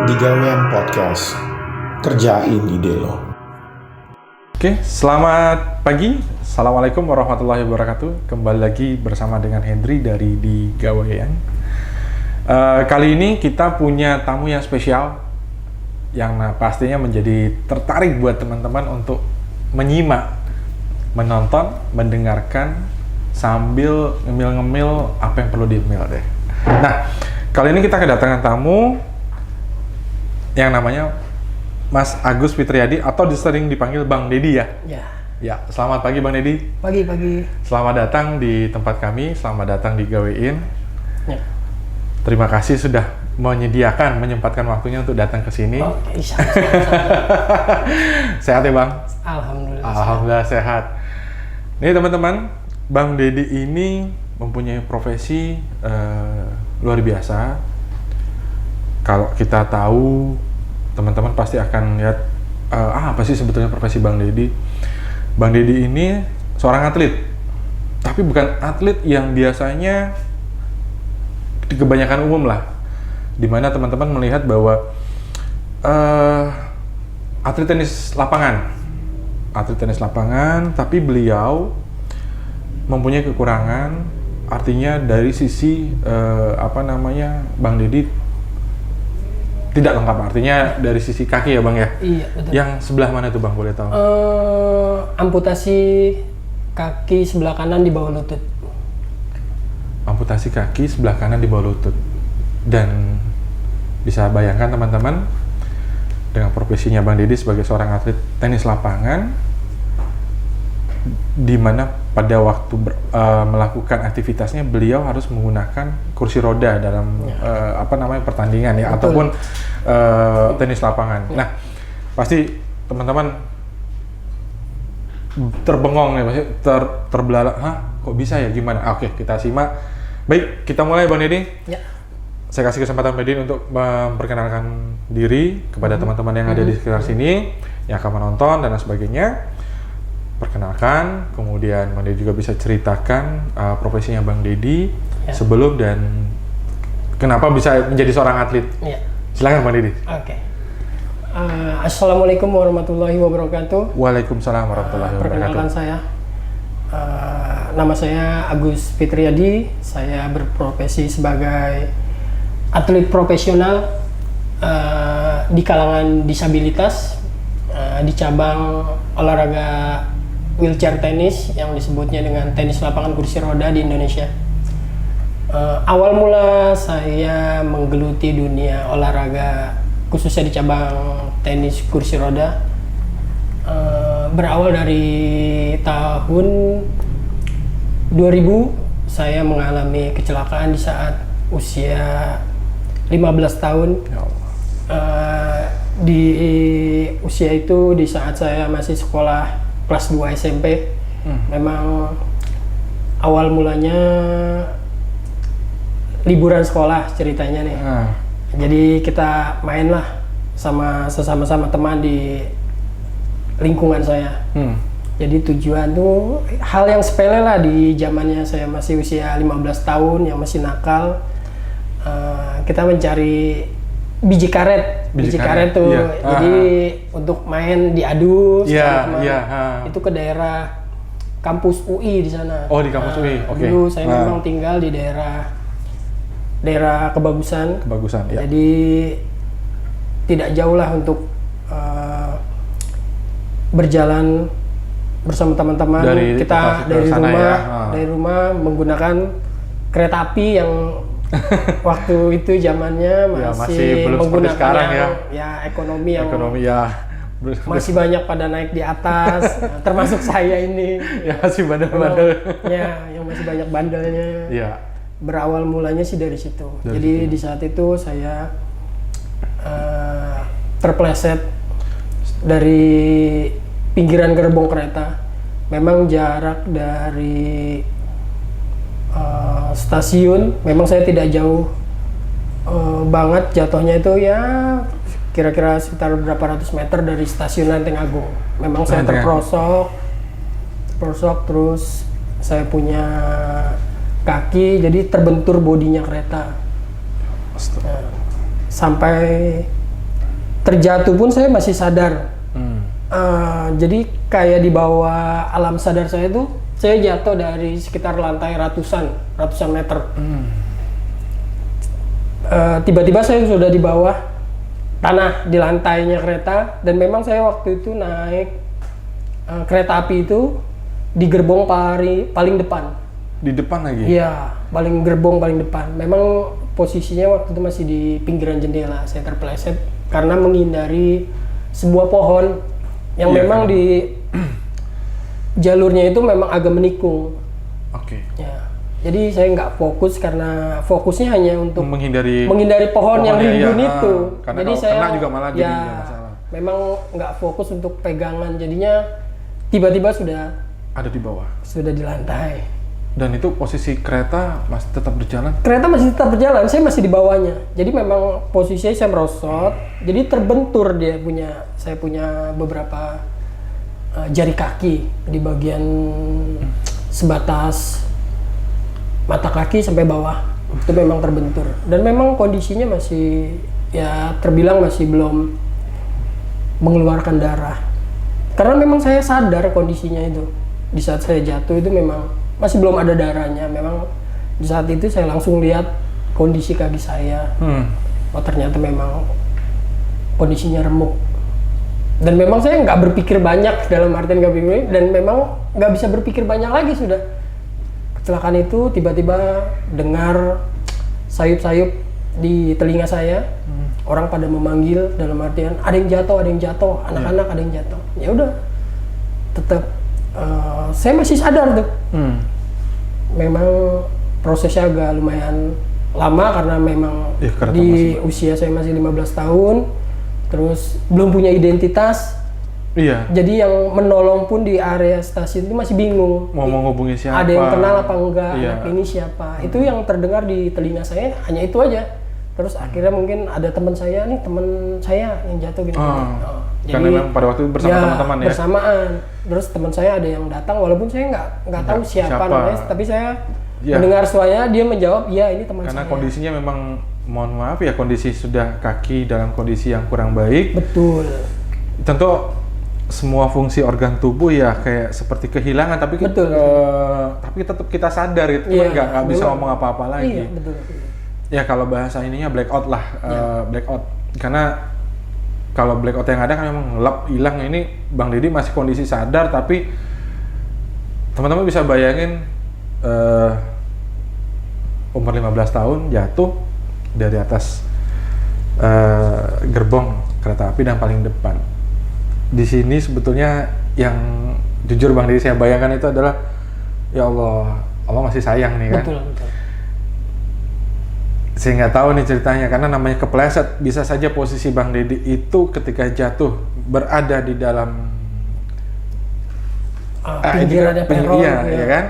di Gawean Podcast. Kerjain ide lo. Oke, selamat pagi. Assalamualaikum warahmatullahi wabarakatuh. Kembali lagi bersama dengan Hendry dari di Gawean. Kali ini kita punya tamu yang spesial yang pastinya menjadi tertarik buat teman-teman untuk menyimak, menonton, mendengarkan sambil ngemil-ngemil apa yang perlu di-emil deh. Nah, kali ini kita kedatangan tamu yang namanya Mas Agus Fitriadi atau sering dipanggil Bang Dedi ya? Ya, selamat pagi Bang Dedi. Pagi. Selamat datang di tempat kami, selamat datang di Gawein. Ya. Terima kasih sudah menyempatkan waktunya untuk datang ke sini. Oke, Sehat ya Bang? Alhamdulillah sehat. Nih teman-teman, Bang Dedi ini mempunyai profesi luar biasa. Kalau kita tahu, teman-teman pasti akan lihat apa sih sebetulnya profesi Bang Dedi. Bang Dedi ini seorang atlet, tapi bukan atlet yang biasanya di kebanyakan umum lah, dimana teman-teman melihat bahwa atlet tenis lapangan, tapi beliau mempunyai kekurangan. Artinya dari sisi Bang Dedi tidak lengkap, artinya dari sisi kaki ya Bang ya? Iya, betul. Yang sebelah mana tuh Bang, boleh tahu? Amputasi kaki sebelah kanan di bawah lutut. Amputasi kaki sebelah kanan di bawah lutut. Dan bisa bayangkan teman-teman, dengan profesinya Bang Dedi sebagai seorang atlet tenis lapangan, di mana pada waktu melakukan aktivitasnya beliau harus menggunakan kursi roda dalam pertandingan ya. Betul. Ataupun tenis lapangan. Ya. Nah, pasti teman-teman terbengong ya, pasti terbelalak. Kok bisa ya, gimana? Oke, kita simak. Baik, kita mulai Bang Dedi. Ya. Saya kasih kesempatan Bang Dedi untuk memperkenalkan diri kepada teman-teman yang ada di sekitar sini, yang akan menonton dan sebagainya. Perkenalkan, kemudian Bang Dedi juga bisa ceritakan profesinya Bang Dedi sebelum dan kenapa bisa menjadi seorang atlet. Ya. Silakan Bang Dedi. Oke. Assalamualaikum warahmatullahi wabarakatuh. Waalaikumsalam warahmatullahi wabarakatuh. Perkenalkan saya, nama saya Agus Fitriadi. Saya berprofesi sebagai atlet profesional di kalangan disabilitas di cabang olahraga wheelchair tenis yang disebutnya dengan tenis lapangan kursi roda di Indonesia. Awal mula saya menggeluti dunia olahraga khususnya di cabang tenis kursi roda berawal dari tahun 2000. Saya mengalami kecelakaan di saat usia 15 tahun. Di usia itu, di saat saya masih sekolah kelas 2 SMP, memang awal mulanya liburan sekolah ceritanya nih. Jadi kita main lah sama teman di lingkungan saya. Jadi tujuan tuh hal yang sepele lah di zamannya saya masih usia 15 tahun yang masih nakal. Kita mencari biji karet tuh, yeah. Jadi untuk main diadu itu ke daerah kampus UI di sana. Oh, di kampus UI. Oke. Dulu saya memang tinggal di daerah Kebagusan. Ya. Jadi tidak jauh lah untuk berjalan bersama teman-teman. Dari rumah menggunakan kereta api yang waktu itu zamannya masih belum menggunakan sekarang ekonomi masih banyak pada naik di atas, termasuk saya ini. Ya masih bandel-bandel. Yang masih banyak bandelnya. Ya. Berawal mulanya sih dari situ. Jadi di saat itu saya terpleset dari pinggiran gerbong kereta. Memang jarak dari stasiun, memang saya tidak jauh banget jatuhnya, itu ya kira-kira sekitar berapa ratus meter dari stasiun Lenteng Agung. Memang saya terprosok, terus saya punya kaki jadi terbentur bodinya kereta. Sampai terjatuh pun saya masih sadar. Jadi kayak di bawah alam sadar saya itu, saya jatuh dari sekitar lantai ratusan meter. Tiba-tiba saya sudah di bawah tanah, di lantainya kereta, dan memang saya waktu itu naik kereta api itu di gerbong paling depan. Di depan lagi? Iya, gerbong paling depan. Memang posisinya waktu itu masih di pinggiran jendela. Saya terpeleset karena menghindari sebuah pohon yang memang di jalurnya itu memang agak menikung. Oke. Ya. Jadi saya nggak fokus karena fokusnya hanya untuk menghindari pohon yang rimbun itu. Karena jadi saya saya juga malah jadi masalah. Memang nggak fokus untuk pegangan, jadinya tiba-tiba sudah ada di bawah. Sudah di lantai. Dan itu posisi kereta masih tetap berjalan? Kereta masih tetap berjalan, saya masih di bawahnya. Jadi memang posisinya saya merosot, jadi terbentur saya punya beberapa jari kaki di bagian sebatas mata kaki sampai bawah. Itu memang terbentur. Dan memang kondisinya masih, ya terbilang masih belum mengeluarkan darah. Karena memang saya sadar kondisinya itu. Di saat saya jatuh itu memang masih belum ada darahnya. Memang di saat itu saya langsung lihat kondisi kaki saya. Oh ternyata memang kondisinya remuk. Dan memang saya nggak berpikir banyak, dalam artian nggak berpikir, dan memang nggak bisa berpikir banyak lagi sudah. Kecelakaan itu tiba-tiba dengar sayup-sayup di telinga saya. Orang pada memanggil, dalam artian ada yang jatuh, anak-anak ada yang jatuh. Ya udah, tetap saya masih sadar tuh. Memang prosesnya agak lumayan lama karena memang di usia saya masih 15 tahun, terus belum punya identitas. Iya. Jadi yang menolong pun di area stasiun itu masih bingung. Mau menghubungi siapa? Ada yang kenal apa enggak? Anak ini siapa? Itu yang terdengar di telinga saya hanya itu aja. Terus akhirnya mungkin ada teman saya yang jatuh gitu. Jadi karena memang pada waktu itu bersama teman-teman ya? Bersamaan. Terus teman saya ada yang datang, walaupun saya nggak tahu siapa namanya, tapi saya mendengar suaranya, dia menjawab, iya ini teman saya. Karena kondisinya memang, mohon maaf ya, kondisi sudah kaki dalam kondisi yang kurang baik. Betul. Tentu semua fungsi organ tubuh ya kayak seperti kehilangan, tapi tapi tetap kita sadar itu, nggak bisa ngomong apa-apa lagi. Iya, betul. Ya kalau bahasa ininya blackout lah, blackout. Karena kalau blackout yang ada kan memang ngelap, hilang. Ini Bang Didi masih kondisi sadar, tapi teman-teman bisa bayangin umur 15 tahun jatuh dari atas gerbong kereta api dan paling depan. Di sini sebetulnya yang jujur Bang Didi saya bayangkan itu adalah, ya Allah masih sayang nih kan. Betul. Saya nggak tahu nih ceritanya, karena namanya kepleset. Bisa saja posisi Bang Didi itu ketika jatuh berada di dalam pinggirannya peron, ya kan?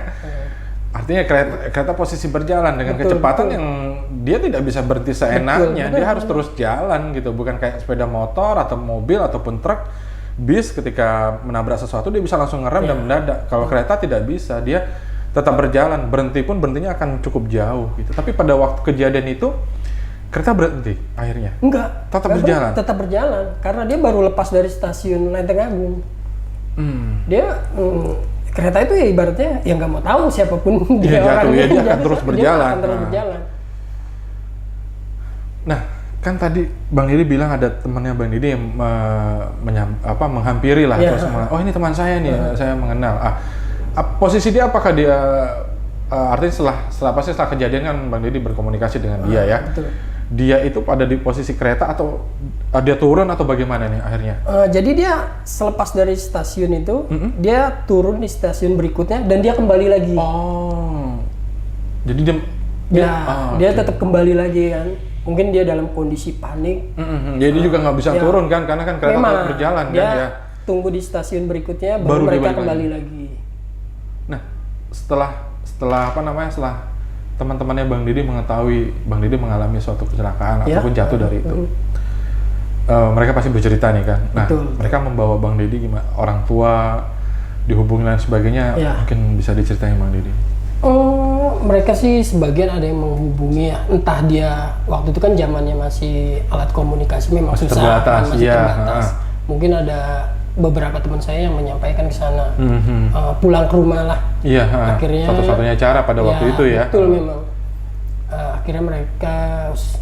Artinya kereta posisi berjalan dengan kecepatan yang dia tidak bisa berhenti seenaknya. Dia harus terus jalan gitu, bukan kayak sepeda motor atau mobil ataupun truk, bis ketika menabrak sesuatu dia bisa langsung ngerem dan mendadak. Kalau kereta tidak bisa, dia tetap berjalan, berhentinya akan cukup jauh gitu. Tapi pada waktu kejadian itu kereta berhenti akhirnya? Enggak. Tetap berjalan? Tetap berjalan, karena dia baru lepas dari stasiun Lenteng Agung. Dia kereta itu ya ibaratnya ya nggak mau tahu siapapun dia orangnya, dia akan terus berjalan. Nah, kan tadi Bang Didi bilang ada temannya Bang Didi yang menghampiri lah, terus oh ini teman saya nih, saya mengenal. Posisi dia apakah dia artinya setelah kejadian kan Bang Didi berkomunikasi dengan dia ya. Betul. Dia itu pada di posisi kereta atau dia turun atau bagaimana nih akhirnya? Jadi dia selepas dari stasiun itu, dia turun di stasiun berikutnya dan dia kembali lagi. Oh. Jadi dia tetap kembali lagi kan. Mungkin dia dalam kondisi panik. Jadi juga nggak bisa turun kan, karena kan kereta tetap berjalan kan ya. Tunggu di stasiun berikutnya baru mereka kembali lagi. Nah, setelah teman-temannya Bang Didi mengetahui Bang Didi mengalami suatu kecelakaan ataupun jatuh dari itu, mereka pasti bercerita nih kan. Nah, mereka membawa Bang Didi gimana? Orang tua dihubungi dan sebagainya, mungkin bisa diceritain Bang Didi. Mereka sih sebagian ada yang menghubungi ya, entah dia waktu itu kan zamannya masih alat komunikasi memang masih susah, terbatas, masih iya, terbatas. Mungkin ada beberapa teman saya yang menyampaikan ke sana, pulang ke rumah lah. Iya, akhirnya satu-satunya cara pada waktu itu ya. Betul memang. Akhirnya mereka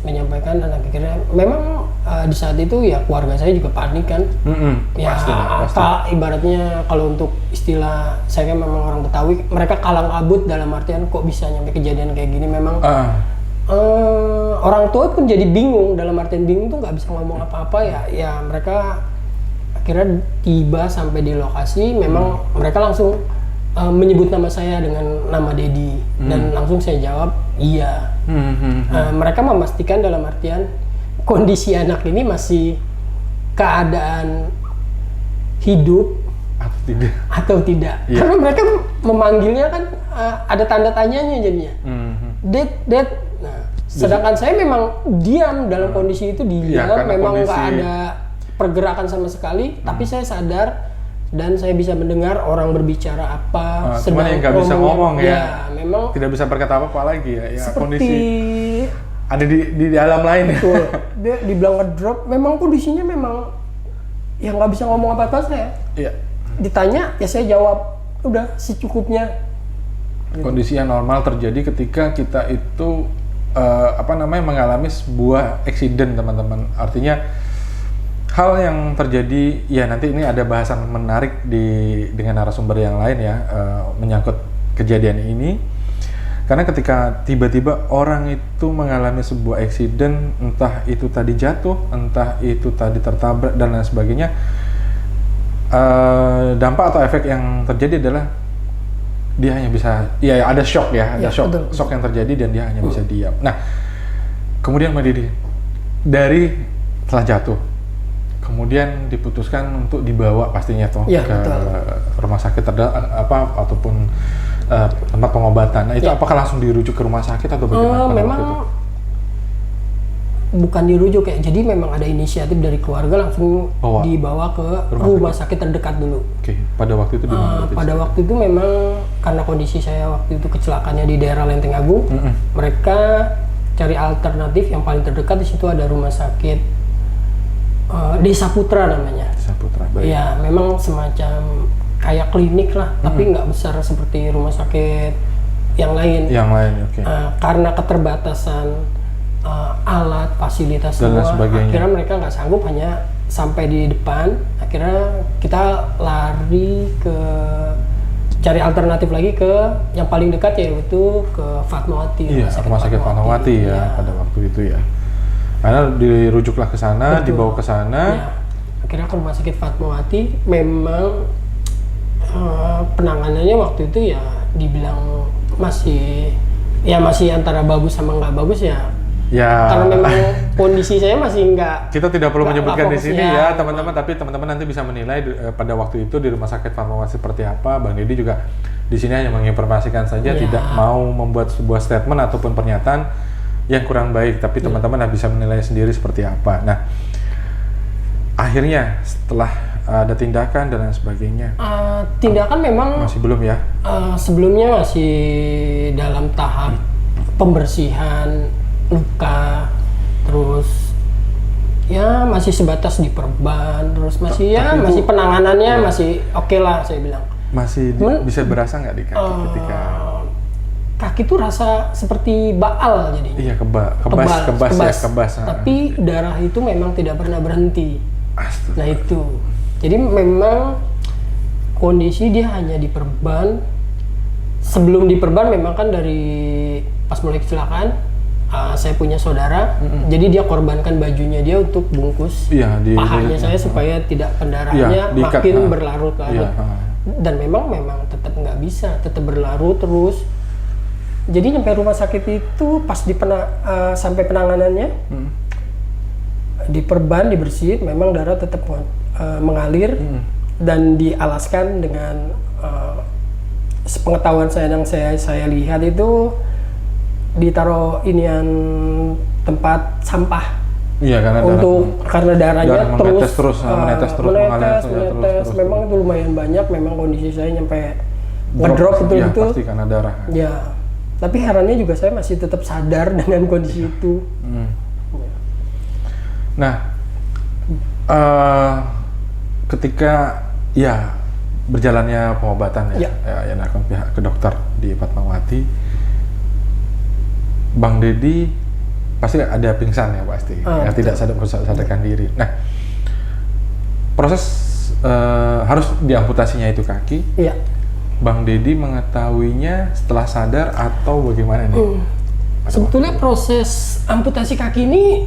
menyampaikan dan akhirnya memang di saat itu ya keluarga saya juga panik kan. Ya pasti. Ibaratnya kalau untuk istilah saya kan memang orang Betawi, mereka kalang kabut dalam artian kok bisa nyampe kejadian kayak gini. Memang orang tua pun jadi bingung, dalam artian bingung tuh nggak bisa ngomong apa-apa ya mereka akhirnya tiba sampai di lokasi. Memang mereka langsung menyebut nama saya dengan nama Dedi dan langsung saya jawab iya. Mereka memastikan dalam artian kondisi anak ini masih keadaan hidup atau tidak. Yeah. Karena mereka memanggilnya kan ada tanda tanyanya jadinya. Ded. Nah, sedangkan saya memang diam dalam kondisi itu, diam, memang nggak ada pergerakan sama sekali, tapi saya sadar dan saya bisa mendengar orang berbicara apa, cuman yang nggak bisa ngomong ya, memang tidak bisa berkata apa lagi ya, seperti kondisi ada di alam lain. Betul. Dia dibilang ngedrop, memang kondisinya memang yang nggak bisa ngomong apa-apa saya. Iya. Ditanya ya saya jawab udah secukupnya. Kondisi yang normal terjadi ketika kita itu mengalami sebuah accident, teman-teman. Artinya hal yang terjadi, ya nanti ini ada bahasan menarik dengan narasumber yang lain ya, menyangkut kejadian ini. Karena ketika tiba-tiba orang itu mengalami sebuah accident, entah itu tadi jatuh, entah itu tadi tertabrak dan lain sebagainya, dampak atau efek yang terjadi adalah dia hanya bisa, ya ada shock ya, ada shock yang terjadi dan dia hanya bisa diam. Nah, kemudian Mbak Didi, dari setelah jatuh, kemudian diputuskan untuk dibawa pastinya ke rumah sakit ataupun tempat pengobatan. Nah, itu apakah langsung dirujuk ke rumah sakit atau bagaimana? Memang waktu itu? Bukan dirujuk ya. Jadi memang ada inisiatif dari keluarga langsung dibawa ke rumah sakit terdekat dulu. Oke. Pada waktu itu di mana? Pada waktu itu memang karena kondisi saya waktu itu kecelakaannya di daerah Lenteng Agung, mereka cari alternatif yang paling terdekat. Di situ ada rumah sakit Desa Putra namanya. Desa Putra, baik. Ya, memang semacam kayak klinik lah, tapi nggak besar seperti rumah sakit yang lain. Yang lain, oke. Karena keterbatasan alat, fasilitas semua, akhirnya mereka nggak sanggup, hanya sampai di depan. Akhirnya kita lari ke cari alternatif lagi ke yang paling dekat, yaitu ke Fatmawati. Iya, rumah sakit Fatmawati ya pada waktu itu ya. Karena dirujuklah ke sana, dibawa ke sana. Ya. Akhirnya ke rumah sakit Fatmawati, memang penanganannya waktu itu ya dibilang masih antara bagus sama nggak bagus ya. Karena memang kondisi saya masih nggak. Kita tidak perlu menyebutkan di sini ya teman-teman, tapi teman-teman nanti bisa menilai pada waktu itu di rumah sakit Fatmawati seperti apa. Bang Didi juga di sini hanya menginformasikan saja, tidak mau membuat sebuah statement ataupun pernyataan yang kurang baik, tapi teman-teman bisa menilai sendiri seperti apa. Nah, akhirnya setelah ada tindakan dan lain sebagainya. Tindakan memang masih belum ya? Sebelumnya masih dalam tahap pembersihan luka, terus ya masih sebatas diperban, terus masih masih penanganannya masih oke lah saya bilang. Masih bisa berasa nggak di kaki ketika kaki tuh rasa seperti baal jadinya. Iya, kebas. Tapi darah itu memang tidak pernah berhenti. Nah itu. Jadi memang kondisi dia hanya diperban. Sebelum diperban memang kan dari pas mulai kecelakaan, saya punya saudara. Jadi dia korbankan bajunya dia untuk bungkus pahanya saya supaya tidak pendarahannya makin berlarut-larut. Dan memang tetap nggak bisa, tetap berlarut terus. Jadi nyampe rumah sakit itu pas sampai penanganannya, diperban, dibersihin, memang darah tetap mengalir dan dialaskan dengan sepengetahuan saya yang saya lihat itu ditaruh inian tempat sampah. Iya, karena darahnya menetes terus. Memang itu lumayan banyak. Memang kondisi saya nyampe ngedrop ya, betul-betul. pasti karena darah. Ya, tapi herannya juga saya masih tetap sadar dengan kondisi itu. Nah, ketika ya berjalannya pengobatan yang dilakukan pihak ke dokter di Fatmawati, Bang Deddy pasti ada pingsan ya pasti, yang tidak sadarkan diri. Nah, proses harus diamputasinya itu kaki. Iya. Bang Deddy mengetahuinya setelah sadar atau bagaimana nih? Sebetulnya proses amputasi kaki ini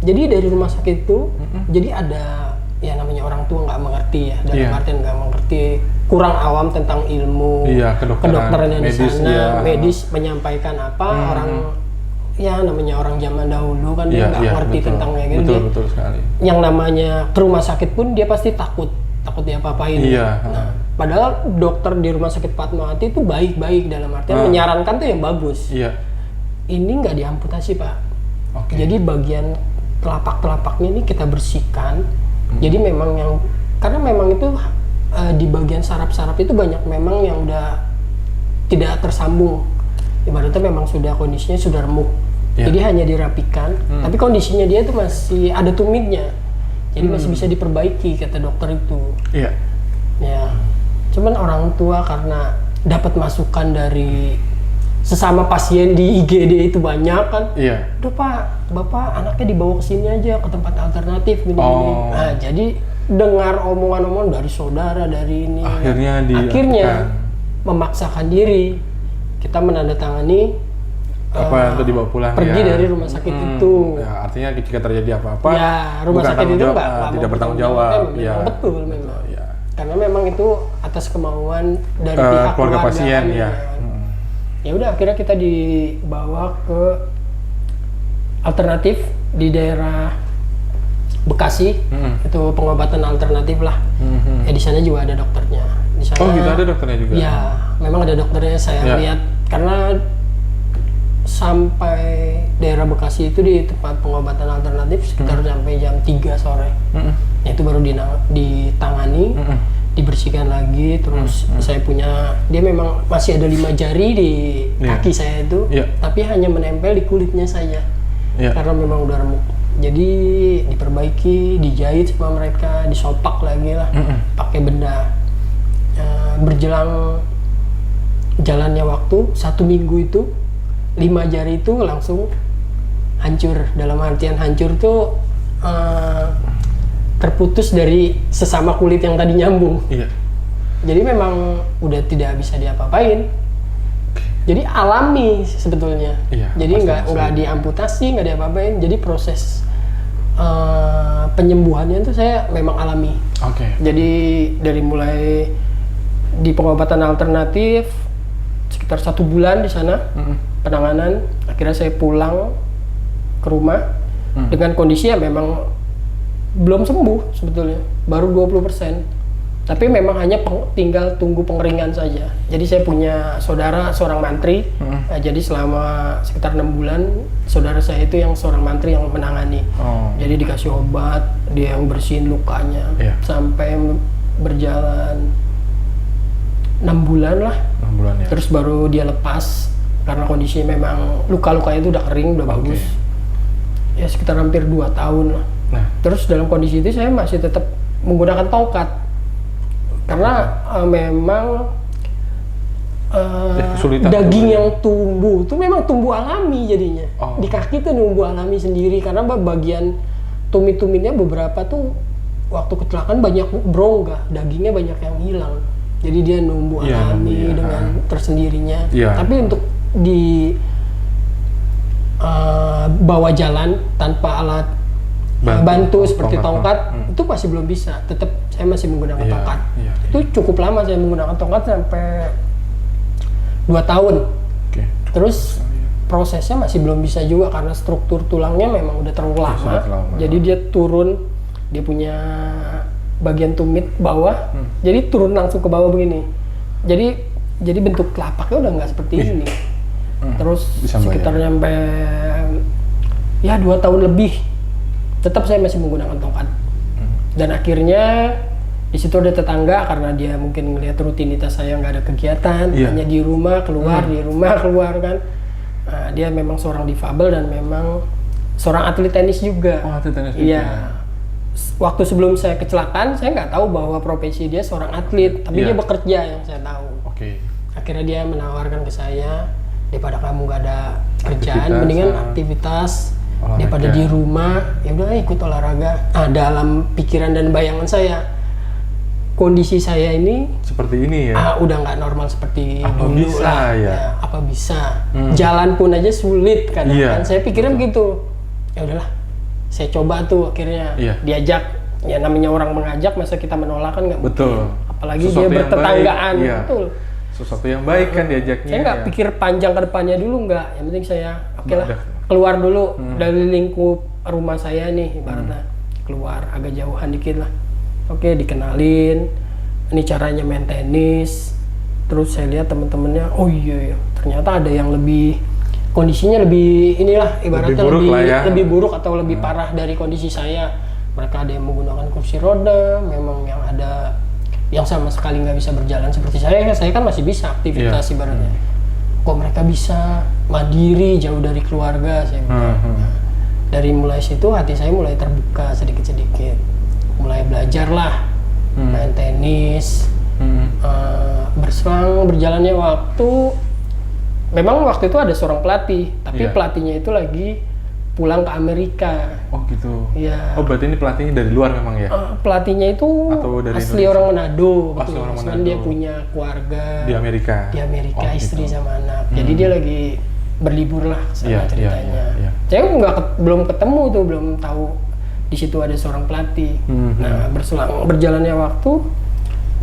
jadi dari rumah sakit itu, jadi ada ya namanya orang tua nggak mengerti ya, dalam artian nggak mengerti, kurang awam tentang ilmu kedokteran yang di sana, medis menyampaikan apa, orang ya namanya orang zaman dahulu kan dia nggak ngerti tentang kayak gitu. Betul sekali. Yang namanya ke rumah sakit pun dia pasti takut diapa-apain. Nah, padahal dokter di rumah sakit Fatmawati itu baik-baik dalam artian menyarankan tuh yang bagus. Ini nggak diamputasi, Pak. Jadi bagian telapak-telapaknya ini kita bersihkan. Jadi memang karena memang itu di bagian saraf-saraf itu banyak memang yang udah tidak tersambung. Ibaratnya memang kondisinya sudah remuk. Jadi hanya dirapikan, tapi kondisinya dia itu masih ada tumitnya. Jadi masih bisa diperbaiki kata dokter itu. Ya. Cuman orang tua karena dapat masukan dari sesama pasien di IGD itu banyak kan. Udah Pak, Bapak anaknya dibawa ke sini aja ke tempat alternatif gini-gini. Nah, jadi dengar omongan-omongan dari saudara dari ini. Akhirnya memaksakan diri. Kita menandatangani untuk dibawa pulang pergi dari rumah sakit itu. Ya, artinya jika terjadi apa-apa, rumah sakit itu tidak bertanggung jawab. Betul memang. Karena memang itu atas kemauan dari pihak keluarga pasien ya. Ya udah akhirnya kita dibawa ke alternatif di daerah Bekasi. Itu pengobatan alternatif lah. Ya di sana juga ada dokternya. Di sana, gitu ada dokternya juga. Ya, memang ada dokternya saya lihat karena sampai daerah Bekasi itu di tempat pengobatan alternatif sekitar sampai jam 3 sore. Itu baru ditangani, dibersihkan lagi, terus saya punya, dia memang masih ada 5 jari di kaki saya itu, tapi hanya menempel di kulitnya saja, karena memang udah remuk. Jadi diperbaiki, dijahit sama mereka, disopak lagi lah, pakai benda. Berjelang jalannya waktu 1 minggu itu 5 jari itu langsung hancur. Dalam artian hancur tuh terputus dari sesama kulit yang tadi nyambung. Jadi memang udah tidak bisa diapa-apain. Jadi alami sebetulnya. Jadi nggak diamputasi, nggak diapa-apain. Jadi proses penyembuhannya itu saya memang alami. Jadi dari mulai di pengobatan alternatif sekitar 1 bulan di sana penanganan, akhirnya saya pulang ke rumah dengan kondisi yang memang belum sembuh sebetulnya, baru 20%. Tapi memang hanya tinggal tunggu pengeringan saja. Jadi saya punya saudara seorang mantri, jadi selama sekitar 6 bulan saudara saya itu yang seorang mantri yang menangani. Jadi dikasih obat, dia yang bersihin lukanya, sampai berjalan 6 bulan lah. 6 bulan ya. Terus baru dia lepas karena kondisinya memang luka-lukanya itu udah kering, udah bagus. Ya sekitar hampir 2 tahun lah. Terus dalam kondisi itu saya masih tetap menggunakan tongkat karena memang daging yang tumbuh itu memang tumbuh alami jadinya. Di kaki tuh tumbuh alami sendiri karena bagian tumit-tumitnya beberapa tuh waktu kecelakaan banyak berongga, dagingnya banyak yang hilang. Jadi dia numbuh alami dengan tersendirinya. Tapi untuk di bawa jalan tanpa alat bantu seperti tongkat itu masih belum bisa. Tetap saya masih menggunakan tongkat. Itu cukup lama saya menggunakan tongkat sampai 2 tahun. Terus prosesnya masih belum bisa juga karena struktur tulangnya memang udah terlalu lama. Jadi dia turun, dia punya bagian tumit bawah, jadi turun langsung ke bawah begini. Jadi bentuk telapaknya udah nggak seperti ini. Terus sekitar sampai ya 2 tahun lebih, tetap saya masih menggunakan tongkat. Dan akhirnya Di situ ada tetangga karena dia mungkin ngelihat rutinitas saya nggak ada kegiatan, hanya di rumah keluar, di rumah keluar kan. Nah, dia memang seorang difabel dan memang seorang atlet tenis juga. Oh, atlet tenis juga. Iya. Waktu sebelum saya kecelakaan, saya nggak tahu bahwa profesi dia seorang atlet, tapi dia bekerja yang saya tahu. Oke. Akhirnya dia menawarkan ke saya, daripada kamu nggak ada kerjaan, mendingan aktivitas olahraga. Daripada di rumah, ya udah ikut olahraga. Nah, dalam pikiran dan bayangan saya, kondisi saya ini seperti ini ya. Udah nggak normal seperti apa dulu bisa, lah. ya? Apa bisa? Jalan pun aja sulit kadang kan. Saya pikirnya begitu. Ya udahlah, saya coba tuh akhirnya diajak. Ya namanya orang mengajak, masa kita menolak kan nggak mungkin. Apalagi sesuatu dia bertetanggaan, betul. Sesuatu yang baik kan diajaknya. Saya nggak pikir panjang ke depannya dulu, nggak. Yang penting saya keluar dulu dari lingkup rumah saya nih, ibaratnya keluar agak jauhan dikit lah. Oke, dikenalin, ini caranya main tenis. Terus saya lihat teman-temannya, oh iya, ternyata ada yang lebih kondisinya lebih inilah ibaratnya lebih buruk atau lebih parah dari kondisi saya. Mereka ada yang menggunakan kursi roda, memang yang ada yang sama sekali nggak bisa berjalan seperti saya kan masih bisa aktivitas ibaratnya. Kok mereka bisa mandiri jauh dari keluarga, saya bilang. Nah, dari mulai situ hati saya mulai terbuka sedikit-sedikit. Mulai belajar lah main tenis. Berselang berjalannya waktu, memang waktu itu ada seorang pelatih, tapi pelatihnya itu lagi pulang ke Amerika. Oh gitu. Iya. Oh berarti ini pelatihnya dari luar memang ya? Pelatihnya itu asli Indonesia? Orang Manado. Asli orang Manado. Dia punya keluarga di Amerika. Di Amerika, istri sama anak. Jadi dia lagi berlibur lah sana ceritanya. Saya belum ketemu tuh, belum tahu di situ ada seorang pelatih. Nah, berjalannya waktu,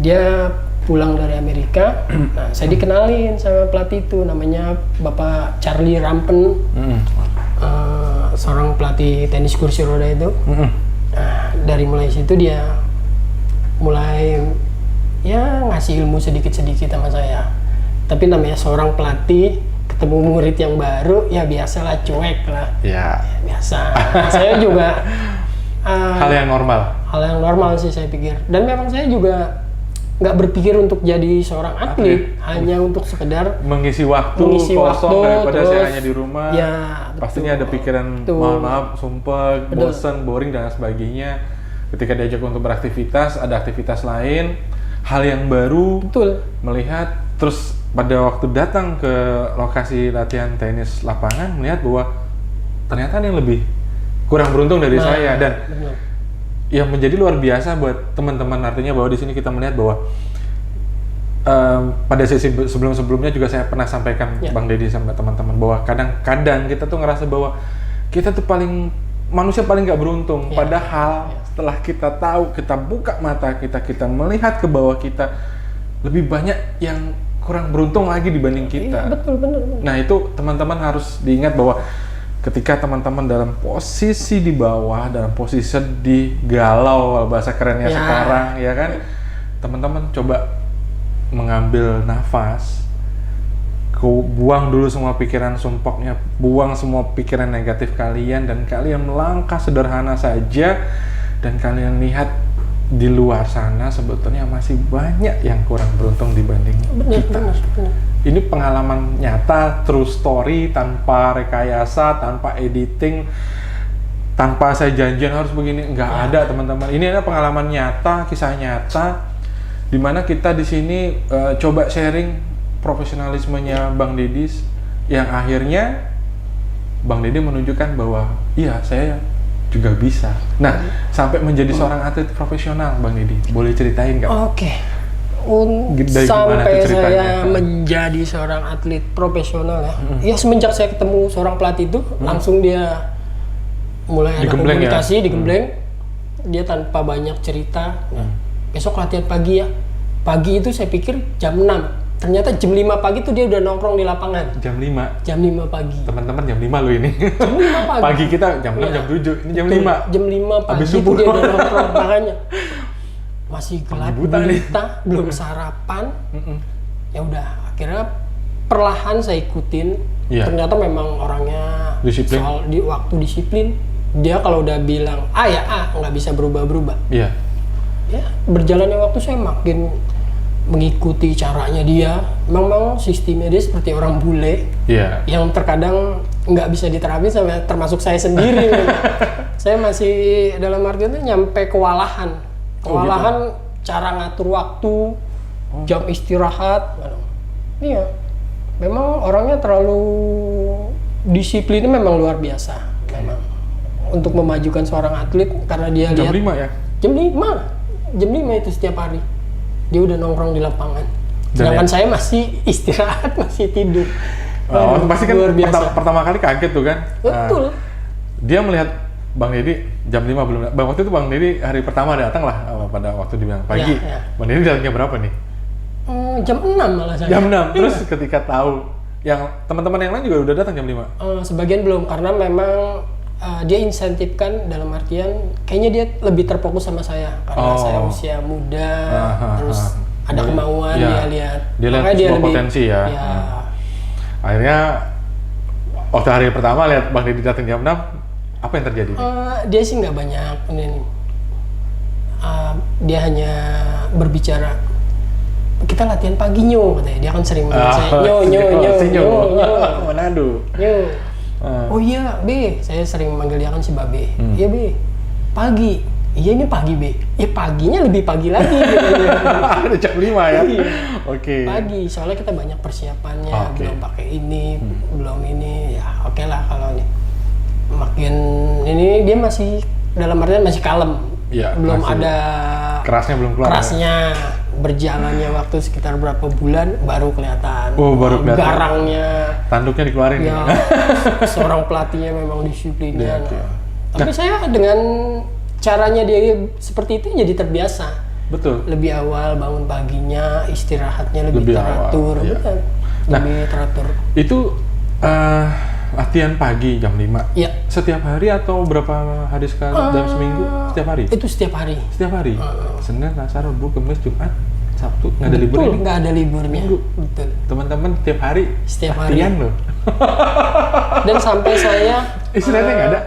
dia pulang dari Amerika. Nah, saya dikenalin sama pelatih itu, namanya Bapak Charlie Rampen, seorang pelatih tenis kursi roda itu. Nah, dari mulai situ dia mulai ngasih ilmu sedikit-sedikit sama saya. Tapi namanya seorang pelatih, ketemu murid yang baru, ya biasalah cuek lah. Ya biasa. Saya juga hal yang normal sih saya pikir, dan memang saya juga nggak berpikir untuk jadi seorang atlet, hanya untuk sekedar mengisi waktu kosong daripada saya hanya di rumah. Pastinya ada pikiran maaf, sumpah, bosan, boring dan sebagainya. Ketika diajak untuk beraktivitas, ada aktivitas lain, hal yang baru, melihat. Terus pada waktu datang ke lokasi latihan tenis lapangan, melihat bahwa ternyata ada yang lebih kurang beruntung dari saya, dan yang menjadi luar biasa buat teman-teman, artinya bahwa di sini kita melihat bahwa pada sesi sebelum-sebelumnya juga saya pernah sampaikan Bang Deddy sama teman-teman bahwa kadang-kadang kita tuh ngerasa bahwa kita tuh manusia paling nggak beruntung, padahal setelah kita tahu, kita buka mata kita melihat ke bawah kita, lebih banyak yang kurang beruntung lagi dibanding kita. Betul. Nah itu teman-teman harus diingat bahwa ketika teman-teman dalam posisi di bawah, dalam posisi sedih, galau, bahasa kerennya sekarang, ya kan, teman-teman coba mengambil nafas, buang dulu semua pikiran sumpoknya, buang semua pikiran negatif kalian, dan kalian melangkah sederhana saja, dan kalian lihat di luar sana sebetulnya masih banyak yang kurang beruntung dibanding kita. Benar. Ini pengalaman nyata, true story, tanpa rekayasa, tanpa editing, tanpa saya janjian harus begini, nggak ada teman-teman. Ini adalah pengalaman nyata, kisah nyata, dimana kita di sini coba sharing profesionalismenya Bang Deddy, yang akhirnya Bang Deddy menunjukkan bahwa iya saya juga bisa. Nah, sampai menjadi seorang atlet profesional, Bang Deddy, boleh ceritain nggak? Oke. Sampai saya menjadi seorang atlet profesional ya semenjak saya ketemu seorang pelatih itu, langsung dia mulai ada komunikasi, digembleng. Dia tanpa banyak cerita, besok latihan pagi ya. Pagi itu saya pikir jam 6, ternyata jam 5 pagi tuh dia udah nongkrong di lapangan. Jam 5 pagi. Teman-teman jam 5 loh ini. Jam 5 pagi. Pagi kita jam 6, jam 7, ini jam 5. Jam 5 pagi itu dia udah nongkrong, makanya masih gelap gulita, belum sarapan. Ya udah, akhirnya perlahan saya ikutin. Ternyata memang orangnya disiplin. Soal di waktu disiplin. Dia kalau udah bilang A ya A, nggak bisa berubah-berubah. ya berjalannya waktu saya makin mengikuti caranya dia. Memang sistemnya dia seperti orang bule, yang terkadang nggak bisa diterapin sampai termasuk saya sendiri. Saya masih dalam artian itu nyampe kewalahan, gitu. Cara ngatur waktu, jam istirahat. Iya, memang orangnya terlalu disiplinnya memang luar biasa. Memang untuk memajukan seorang atlet karena dia jam lihat 5 ya? Jam 5 itu setiap hari. Dia udah nongkrong di lapangan. Sedangkan saya masih istirahat, masih tidur. Pasti kan pertama kali kaget tuh kan? Betul. Dia melihat Bang Deddy jam 5 belum. Waktu itu Bang Deddy hari pertama datang lah pada waktu dibilang pagi. Ya. Bang Deddy datangnya berapa nih? Jam 6 malah saya. Jam 6. Terus ketika tahu yang teman-teman yang lain juga udah datang jam 5? Sebagian belum karena memang dia insentifkan dalam artian kayaknya dia lebih terfokus sama saya karena saya usia muda, terus ada kemauan dia lihat. Dia lihat sebuah potensi ya. Akhirnya waktu hari pertama lihat Bang Deddy datang jam 6, apa yang terjadi? Dia sih nggak banyak ini. Dia hanya berbicara, kita latihan pagi nyo, katanya. Dia kan sering saya nyo. Manado. Oh iya, B. Saya sering manggil dia kan si Babe. Iya, B. Pagi. Iya, ini pagi, B. Ya paginya lebih pagi lagi. Ada jam 5 ya? Oke. Pagi, soalnya kita banyak persiapannya. Belum pakai ini, belum ini. Ya oke lah kalau ini. Makin ini dia masih dalam artian masih kalem. Ya, belum ada kerasnya belum keluar. Kerasnya berjalannya waktu sekitar berapa bulan baru kelihatan. Baru kelihatan. Garangnya. Tanduknya dikeluarin ya. Seorang pelatihnya memang disiplinnya. Tapi saya dengan caranya dia seperti itu jadi terbiasa. Betul. Lebih awal bangun paginya, istirahatnya lebih teratur. Awal, ya. Lebih teratur. Itu latihan pagi jam 5? Iya. Setiap hari atau berapa hari sekali dalam seminggu? Setiap hari? Itu setiap hari. Setiap hari? Senin, Selasa, Rabu, Kamis, Jumat, Sabtu, nggak ada liburnya? Betul, nggak ada liburnya. Betul. Teman-teman setiap hari? Setiap latihan hari. Loh. Dan sampai saya... Istirahatnya nggak ada?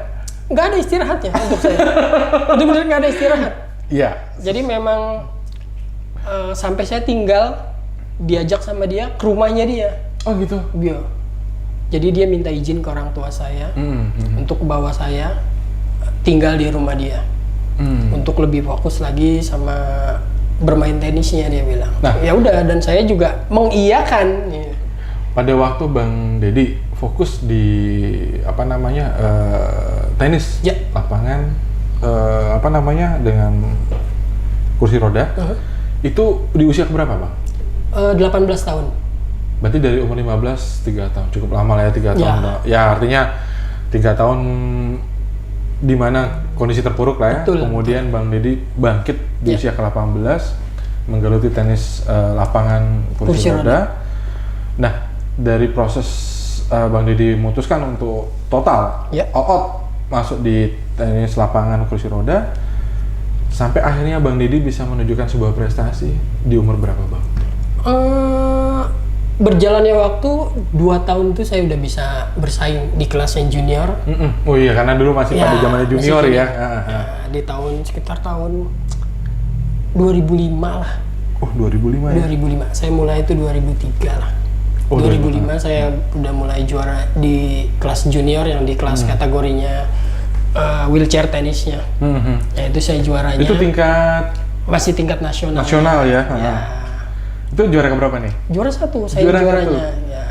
Nggak ada istirahatnya untuk saya. Benar-benar nggak ada istirahat. Iya. Jadi memang sampai saya tinggal, diajak sama dia ke rumahnya dia. Oh gitu? Iya. Jadi dia minta izin ke orang tua saya untuk bawa saya tinggal di rumah dia untuk lebih fokus lagi sama bermain tenisnya dia bilang. Nah, ya udah dan saya juga mengiyakan. Pada waktu Bang Deddy fokus di tenis, lapangan dengan kursi roda, itu di usia berapa Bang? 18 tahun. Berarti dari umur 15, 3 tahun, cukup lama lah ya 3 tahun. Ya artinya 3 tahun di mana kondisi terpuruk lah ya. Betul, kemudian Bang Deddy bangkit di usia ke-18, menggeluti tenis lapangan kursi roda. Nah, dari proses Bang Deddy memutuskan untuk total all out masuk di tenis lapangan kursi roda, sampai akhirnya Bang Deddy bisa menunjukkan sebuah prestasi di umur berapa Bang? Berjalannya waktu 2 tahun itu saya udah bisa bersaing di kelas yang junior. Oh iya, karena dulu masih pada zamannya junior ya. Di sekitar tahun 2005 lah. Oh 2005 ya? 2005, saya mulai itu 2003 lah. 2005 saya udah mulai juara di kelas junior yang di kelas kategorinya wheelchair tenisnya. Ya itu saya juaranya. Itu masih tingkat nasional. Nasional ya? Itu juara keberapa nih? Juara 1, saya juaranya. Ya.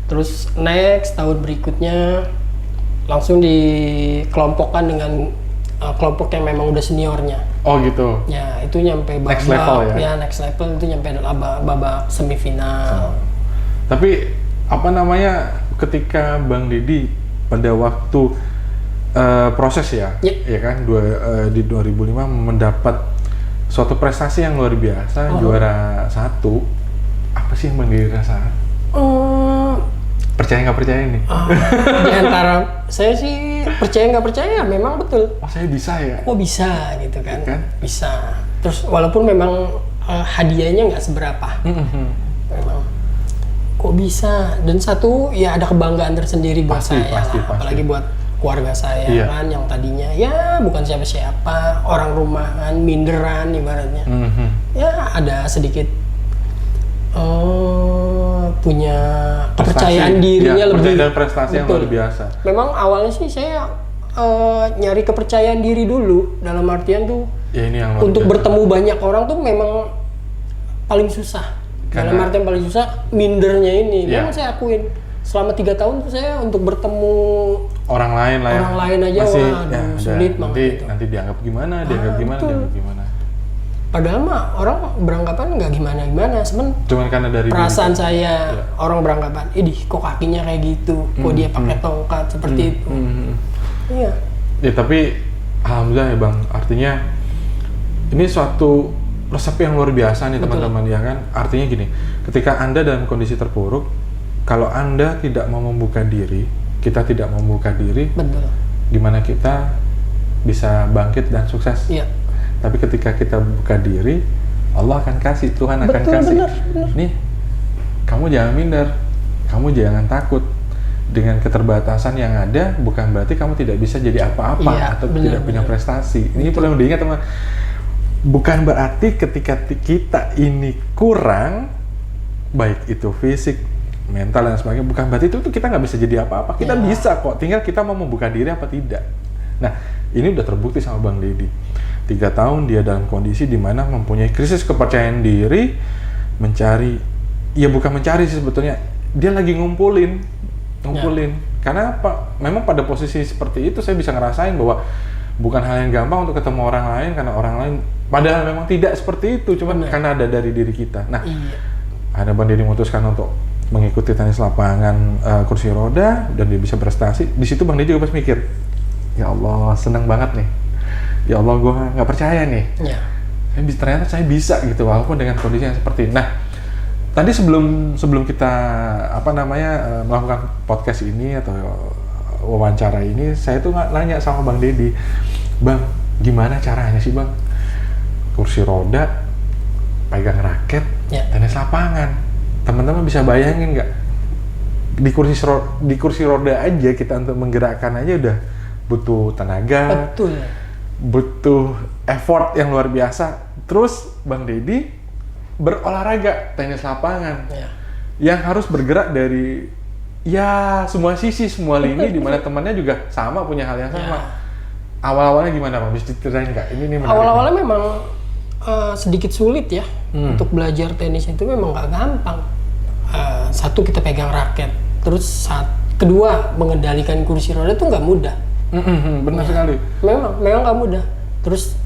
Terus next tahun berikutnya langsung dikelompokkan dengan kelompok yang memang udah seniornya. Oh gitu. Ya itu nyampe babak next level ya? Ya next level itu nyampe babak semifinal. Tapi ketika Bang Deddy pada waktu proses ya kan di 2005 mendapat suatu prestasi yang luar biasa, juara 1, apa sih yang Bang Deddy rasakan? Percaya nggak percaya nih? Di antara saya sih percaya nggak percaya, memang betul. Oh saya bisa ya? Oh bisa gitu kan? Bisa. Terus walaupun memang hadiahnya nggak seberapa, memang kok bisa. Dan satu ya ada kebanggaan tersendiri buat saya, apalagi buat keluarga saya kan, yang tadinya ya bukan siapa-siapa, orang rumahan, minderan ibaratnya. Ya ada sedikit punya kepercayaan dirinya lebih. Dan prestasi yang luar biasa. Memang awalnya sih saya nyari kepercayaan diri dulu, dalam artian tuh ya, ini yang untuk bertemu banyak orang tuh memang paling susah. Dalam artian paling susah mindernya ini. Memang saya akuin selama 3 tahun tuh saya untuk bertemu orang lain aja masih, sulit banget. Nanti dianggap gimana, dianggap gimana. Padahal mah orang beranggapan nggak gimana-gimana, cuman karena dari perasaan saya orang beranggapan, kok kakinya kayak gitu, kok dia pakai tongkat seperti itu. Iya. Ya tapi alhamdulillah ya Bang, artinya ini suatu resep yang luar biasa nih teman-teman ya kan. Artinya gini, ketika Anda dalam kondisi terpuruk, kalau Anda tidak mau membuka diri, kita tidak mau membuka diri, gimana kita bisa bangkit dan sukses? Iya. Tapi ketika kita buka diri, Allah akan kasih, Tuhan akan kasih. Benar. Nih, kamu jangan minder, kamu jangan takut. Dengan keterbatasan yang ada, bukan berarti kamu tidak bisa jadi apa-apa atau tidak punya prestasi. Ini perlu diingat teman. Bukan berarti ketika kita ini kurang, baik itu fisik, mental dan sebagainya, bukan berarti itu kita nggak bisa jadi apa-apa. Kita bisa kok, tinggal kita mau membuka diri apa tidak. Nah, ini udah terbukti sama Bang Deddy. 3 tahun dia dalam kondisi di mana mempunyai krisis kepercayaan diri, bukan mencari sih sebetulnya, dia lagi ngumpulin. Karena apa? Memang pada posisi seperti itu saya bisa ngerasain bahwa bukan hal yang gampang untuk ketemu orang lain, karena orang lain padahal memang tidak seperti itu, cuma karena ada dari diri kita. Nah, ada Bang Deddy memutuskan untuk mengikuti tenis lapangan kursi roda dan dia bisa prestasi. Di situ Bang Deddy juga pas mikir, ya Allah seneng banget nih, ya Allah gue nggak percaya nih, ternyata saya bisa gitu walaupun dengan kondisi yang seperti ini. Nah, tadi sebelum kita melakukan podcast ini atau wawancara ini, saya tuh nanya sama Bang Deddy, Bang, gimana caranya sih Bang? Kursi roda, pegang raket, tenis lapangan. Teman-teman bisa bayangin nggak? Di kursi roda aja kita untuk menggerakkan aja udah butuh tenaga, butuh effort yang luar biasa. Terus Bang Deddy berolahraga tenis lapangan yang harus bergerak dari semua sisi, semua lini, di mana temannya juga sama punya hal yang sama. Awal-awalnya gimana Bang? Bisa ceritain nggak? Ini menarik. Awal-awalnya memang sedikit sulit ya untuk belajar tenis itu, memang nggak gampang. Satu, kita pegang raket, terus kedua mengendalikan kursi roda itu nggak mudah. Benar sekali. Memang nggak mudah. Terus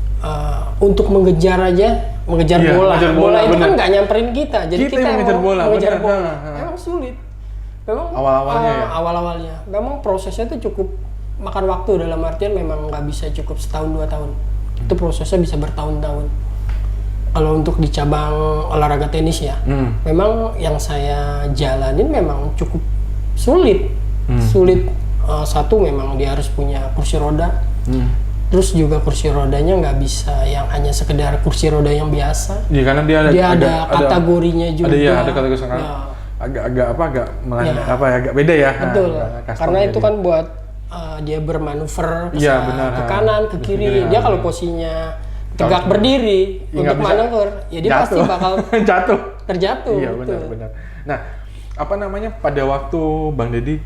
untuk mengejar bola itu kan nggak nyamperin kita, jadi kita mengejar bola. Memang sulit. Memang awalnya. Memang prosesnya itu cukup makan waktu, dalam artian memang nggak bisa cukup 1-2 tahun. Itu prosesnya bisa bertahun-tahun. Kalau untuk di cabang olahraga tenis memang yang saya jalanin memang cukup sulit. Satu, memang dia harus punya kursi roda. Terus juga kursi rodanya nggak bisa yang hanya sekedar kursi roda yang biasa. Iya, karena dia ada kategorinya juga. Ada kategori agak beda ya. Betul. Karena itu kan buat dia bermanuver ke kanan, ke kiri. Dia kalau posisinya tegak berdiri untuk manuver, dia pasti bakal terjatuh. Iya, benar. Nah, pada waktu Bang Deddy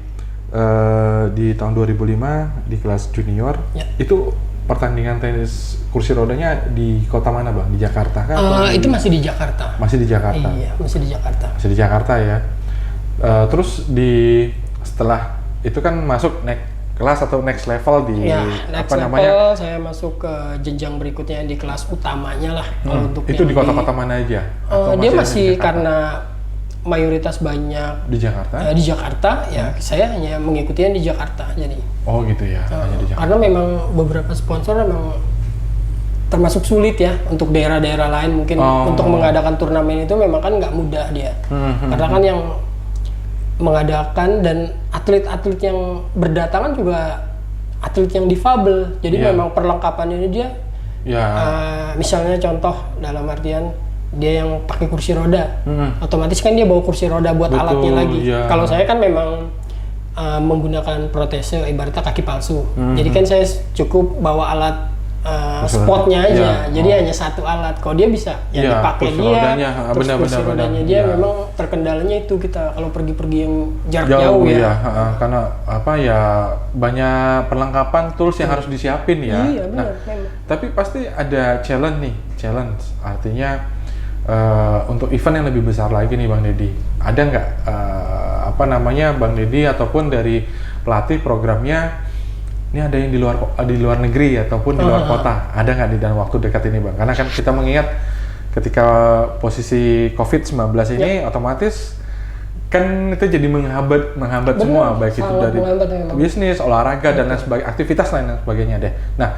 di tahun 2005 di kelas junior, itu pertandingan tenis kursi rodanya di kota mana Bang? Di Jakarta kan? Itu masih di Jakarta. Masih di Jakarta? Iya, masih di Jakarta. Masih di Jakarta ya. Terus setelah itu kan masuk naik kelas atau next level di saya masuk ke jenjang berikutnya di kelas utamanya lah. Untuk itu di kota-kota mana aja? Dia masih karena mayoritas banyak di Jakarta. Di Jakarta saya hanya mengikutinya di Jakarta jadi. Oh gitu ya. Hanya di Jakarta. Karena memang beberapa sponsor memang termasuk sulit ya untuk daerah-daerah lain mungkin untuk mengadakan turnamen itu memang kan nggak mudah dia. Karena kan yang mengadakan dan atlet-atlet yang berdatangan juga atlet yang difabel. Jadi memang perlengkapan ini dia misalnya contoh dalam artian dia yang pakai kursi roda, otomatis kan dia bawa kursi roda buat alatnya lagi. Kalau saya kan memang menggunakan protese ibaratnya kaki palsu. Jadi kan saya cukup bawa alat spotnya aja, jadi hanya satu alat. Kalau dia bisa ya dipakai dia, terus kursi rodanya dia memang terkendalanya itu kita kalau pergi-pergi yang jarak jauh ya. Karena apa ya banyak perlengkapan tools yang harus disiapin ya. Iya benar. Tapi pasti ada challenge artinya untuk event yang lebih besar lagi nih Bang Deddy. Ada nggak Bang Deddy ataupun dari pelatih programnya? Ini ada yang di luar negeri ataupun di luar kota, ada nggak di dalam waktu dekat ini Bang? Karena kan kita mengingat ketika posisi COVID-19 ini otomatis kan itu jadi menghambat semua, baik itu dari bisnis, olahraga dan lain sebagainya, aktivitas lain dan sebagainya deh. Nah,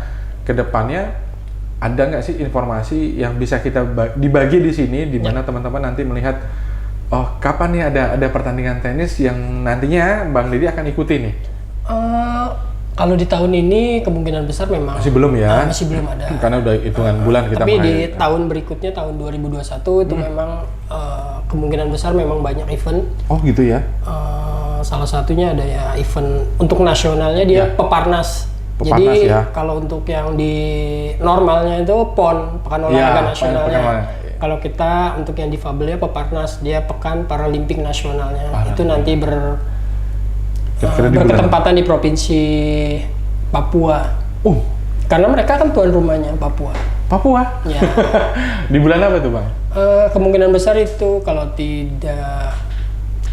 kedepannya ada nggak sih informasi yang bisa kita dibagi di sini, di mana teman-teman nanti melihat, oh kapan nih ada pertandingan tenis yang nantinya Bang Deddy akan ikuti nih? Kalau di tahun ini kemungkinan besar memang masih belum ya? Masih belum ada. Karena udah hitungan bulan kita. Tapi di tahun berikutnya tahun 2021 itu memang kemungkinan besar memang banyak event. Oh gitu ya? Salah satunya ada ya event untuk nasionalnya dia Peparnas. Jadi kalau untuk yang di normalnya itu PON, Pekan Olahraga Nasionalnya. Kalau kita untuk yang difabelnya Peparnas, dia Pekan Paralimpik Nasionalnya. Itu nanti berketempatan di provinsi Papua. Karena mereka kan tuan rumahnya Papua. Ya. Di bulan apa tuh Bang? Kemungkinan besar itu kalau tidak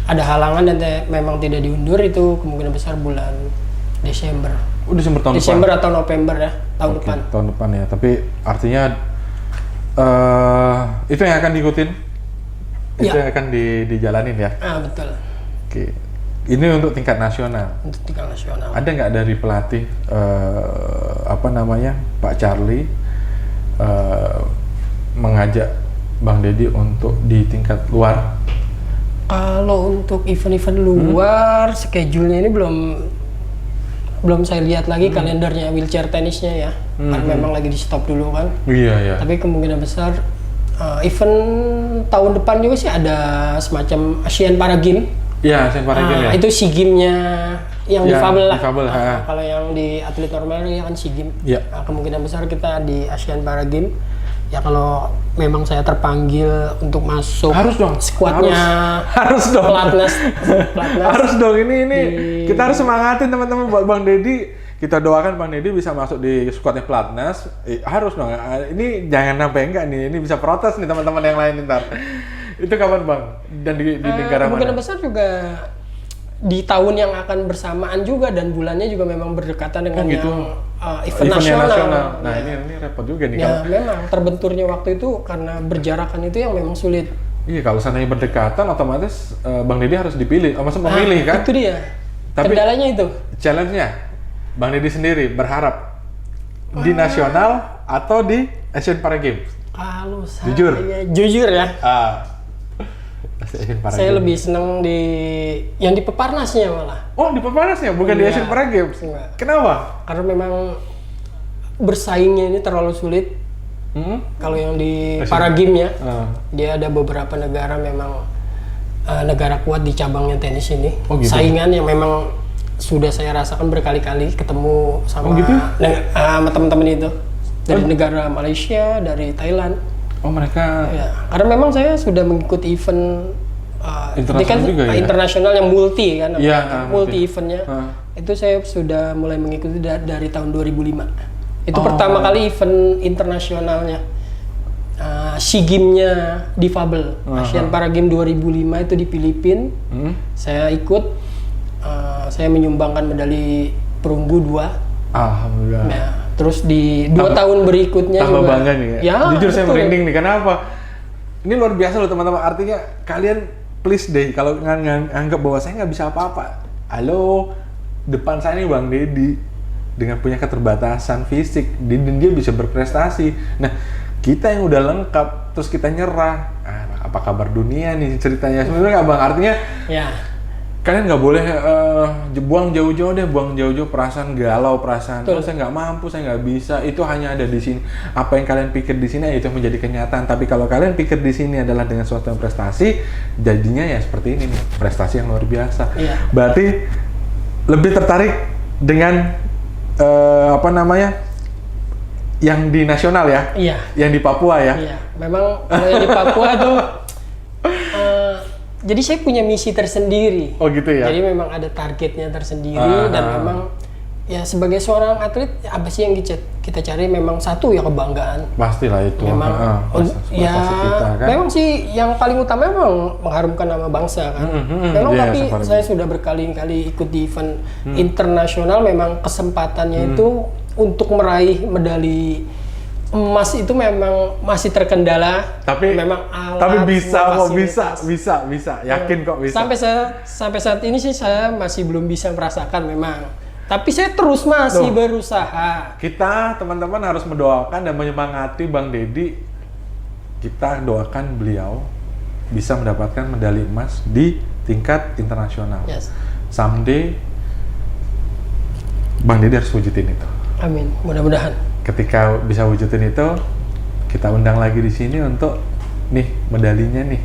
ada halangan dan memang tidak diundur itu kemungkinan besar bulan Desember. Desember tahun Desember depan? Atau November ya, tahun depan. Tahun depan ya, tapi artinya itu yang akan diikutin? Itu yang akan dijalanin ya? Betul. Oke. Ini untuk tingkat nasional. Untuk tingkat nasional. Ada nggak dari pelatih Pak Charlie mengajak Bang Deddy untuk di tingkat luar? Kalau untuk event-event luar, schedule-nya ini belum saya lihat lagi kalendernya wheelchair tenisnya ya. Kan memang lagi di stop dulu kan. Iya. Tapi kemungkinan besar event tahun depan juga sih ada semacam Asian Para Games. Iya, Asian Para Games ya. Itu SEA Games-nya yang difabel lah. Kalau yang di atlet normal ya kan SEA Games. Iya. Kemungkinan besar kita di Asian Para Games. Ya kalau memang saya terpanggil untuk masuk harus dong skuadnya harus dong pelatnas harus dong ini kita harus semangatin teman-teman buat Bang Deddy. Kita doakan Bang Deddy bisa masuk di skuadnya pelatnas. Harus dong. Ini jangan sampai enggak nih, ini bisa protes nih teman-teman yang lain ntar. Itu kapan Bang? Dan di negara mana? Kemungkinan besar juga di tahun yang akan bersamaan juga dan bulannya juga memang berdekatan dengan yang event nasional. Nah ini repot juga nih. Ya memang terbenturnya waktu itu karena berjarakan itu yang memang sulit. Iya, kalau seandainya berdekatan otomatis Bang Deddy harus dipilih, maksudnya memilih kan? Itu dia. Tapi kendalanya itu. Challenge-nya Bang Deddy sendiri berharap di nasional atau di Asian Para Games? Kalau jujur ya. Saya lebih senang yang di Peparnasnya malah. Oh, di Peparnasnya, bukan di Asian Para Games? Enggak. Kenapa? Karena memang bersaingnya ini terlalu sulit. Kalau yang di Para Games ya, dia ada beberapa negara memang negara kuat di cabangnya tenis ini. Oh, gitu? Saingan yang memang sudah saya rasakan berkali-kali ketemu sama sama teman-teman itu dari negara Malaysia, dari Thailand. Oh, mereka. Ya, karena memang saya sudah mengikuti event internasional juga ya? Internasional yang multi kan, multi eventnya. Itu saya sudah mulai mengikuti dari tahun 2005. Itu pertama kali event internasionalnya. SEA Games-nya difabel. Asian Para Games 2005 itu di Filipina. Saya ikut, saya menyumbangkan medali perunggu 2. Alhamdulillah. Ya, terus di 2 tahun berikutnya tambah juga. Bangga nih ya. Jujur saya merinding nih. Kenapa? Ini luar biasa loh teman-teman. Artinya kalian please deh kalau nganggap bahwa saya nggak bisa apa-apa. Halo, depan saya nih Bang Deddy dengan punya keterbatasan fisik, dan dia bisa berprestasi. Nah, kita yang udah lengkap terus kita nyerah. Apa kabar dunia nih ceritanya? Sebenarnya nggak Bang? Artinya ya. Kalian nggak boleh buang jauh-jauh perasaan galau, perasaan saya nggak mampu, saya nggak bisa. Itu hanya ada di sini. Apa yang kalian pikir di sini itu menjadi kenyataan. Tapi kalau kalian pikir di sini adalah dengan suatu prestasi, jadinya ya seperti ini nih, prestasi yang luar biasa. Iya. Berarti lebih tertarik dengan apa namanya yang di nasional ya, Iya. yang di Papua ya. Iya, memang kalau yang di Papua tuh, jadi saya punya misi tersendiri. Oh gitu ya. Jadi memang ada targetnya tersendiri dan memang ya sebagai seorang atlet apa sih yang kita cari memang satu ya kebanggaan. Pastilah itu. Memang ya kita, kan? memang sih yang paling utama memang mengharumkan nama bangsa kan. Memang tapi saya sudah berkali-kali ikut di event internasional, memang kesempatannya itu untuk meraih medali emas itu memang masih terkendala. Tapi memang alat, tapi bisa kok, fasilitas. bisa, yakin kok bisa. Sampai saat ini sih saya masih belum bisa merasakan memang. Tapi saya terus masih berusaha. Kita teman-teman harus mendoakan dan menyemangati Bang Deddy. Kita doakan beliau bisa mendapatkan medali emas di tingkat internasional. Yes. Someday Bang Deddy harus wujudin itu. Amin, mudah-mudahan. Ketika bisa wujudin itu, kita undang lagi di sini untuk nih medalinya nih.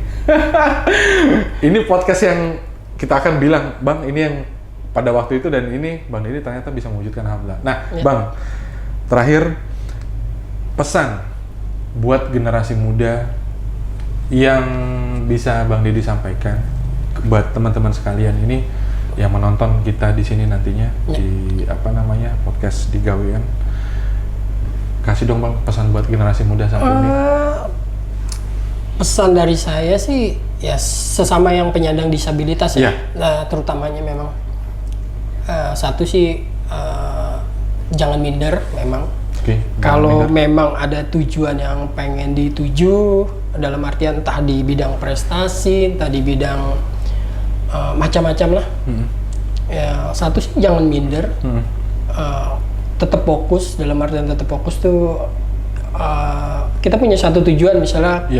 Ini podcast yang kita akan bilang, Bang, ini yang pada waktu itu dan ini Bang Deddy ternyata bisa mewujudkan, alhamdulillah. Nah, ya. Bang, terakhir pesan buat generasi muda yang bisa Bang Deddy sampaikan buat teman-teman sekalian ini yang menonton kita di sini nantinya di apa namanya podcast di Gawean. Kasih dong Bang pesan buat generasi muda saat ini. Pesan dari saya sih ya sesama yang penyandang disabilitas ya. Nah, terutamanya memang satu sih jangan minder memang. Kalau memang ada tujuan yang pengen dituju dalam artian entah di bidang prestasi, entah di bidang macam-macam lah. Ya, satu sih jangan minder. Tetap fokus, dalam artian tetap fokus tuh kita punya satu tujuan, misalnya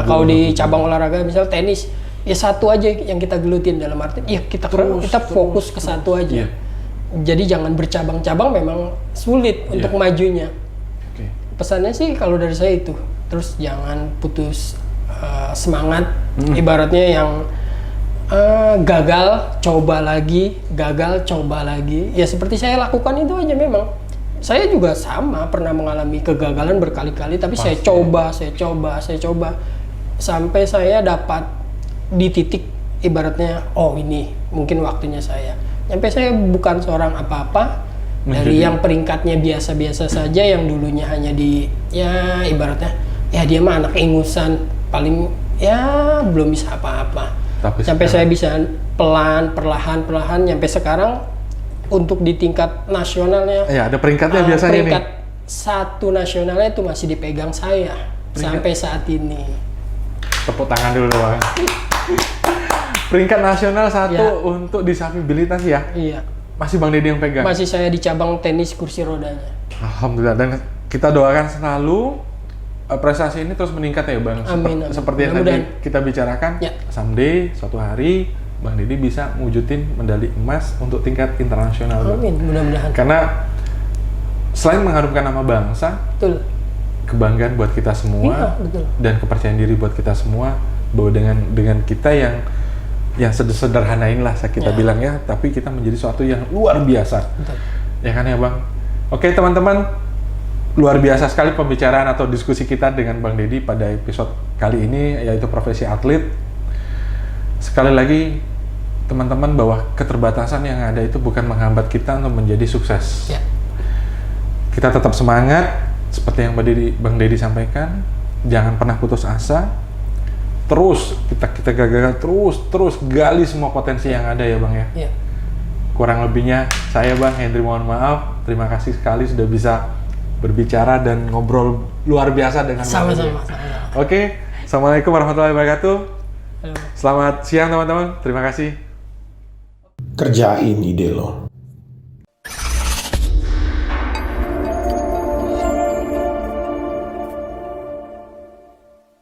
kalau di cabang olahraga misal tenis ya satu aja yang kita gelutin, dalam artian ya kita fokus ke satu aja. Jadi jangan bercabang-cabang, memang sulit untuk majunya. Pesannya sih kalau dari saya itu, terus jangan putus semangat. Ibaratnya yang gagal coba lagi, ya seperti saya lakukan itu aja. Memang saya juga sama pernah mengalami kegagalan berkali-kali, tapi saya coba sampai saya dapat di titik ibaratnya oh ini mungkin waktunya saya. Sampai saya bukan seorang apa-apa, dari yang peringkatnya biasa-biasa saja, yang dulunya hanya di ya ibaratnya ya dia mah anak ingusan, paling ya belum bisa apa-apa. Sampai saya bisa perlahan nyampe sekarang untuk di tingkat nasionalnya. Ya, ada peringkatnya biasanya peringkat nih. Satu nasionalnya itu masih dipegang saya sampai saat ini. Tepuk tangan dulu, Bang. Peringkat nasional satu untuk disabilitas ya? Iya. Masih Bang Deddy yang pegang? Masih saya di cabang tenis kursi rodanya. Alhamdulillah, dan kita doakan selalu prestasi ini terus meningkat ya Bang. Amin. Seperti yang tadi kita bicarakan, someday suatu hari Bang Deddy bisa mewujudin medali emas untuk tingkat internasional. Amin, mudah-mudahan. Karena selain mengharumkan nama bangsa, betul, kebanggaan buat kita semua, betul, dan kepercayaan diri buat kita semua, bahwa dengan kita yang sederhanain lah kita bilang ya, tapi kita menjadi sesuatu yang luar biasa. Betul. Ya kan ya Bang? Oke teman-teman, luar biasa sekali pembicaraan atau diskusi kita dengan Bang Deddy pada episode kali ini, yaitu profesi atlet. Sekali lagi teman-teman, bahwa keterbatasan yang ada itu bukan menghambat kita untuk menjadi sukses. Ya. Kita tetap semangat seperti yang Bang Deddy sampaikan, jangan pernah putus asa. Terus kita gagal, terus gali semua potensi yang ada ya Bang ya. Iya. Kurang lebihnya saya Bang Hendry mohon maaf. Terima kasih sekali sudah bisa berbicara dan ngobrol luar biasa dengan sama-sama. Oke, assalamualaikum warahmatullahi wabarakatuh. Selamat siang teman-teman. Terima kasih. Kerjain ide lo.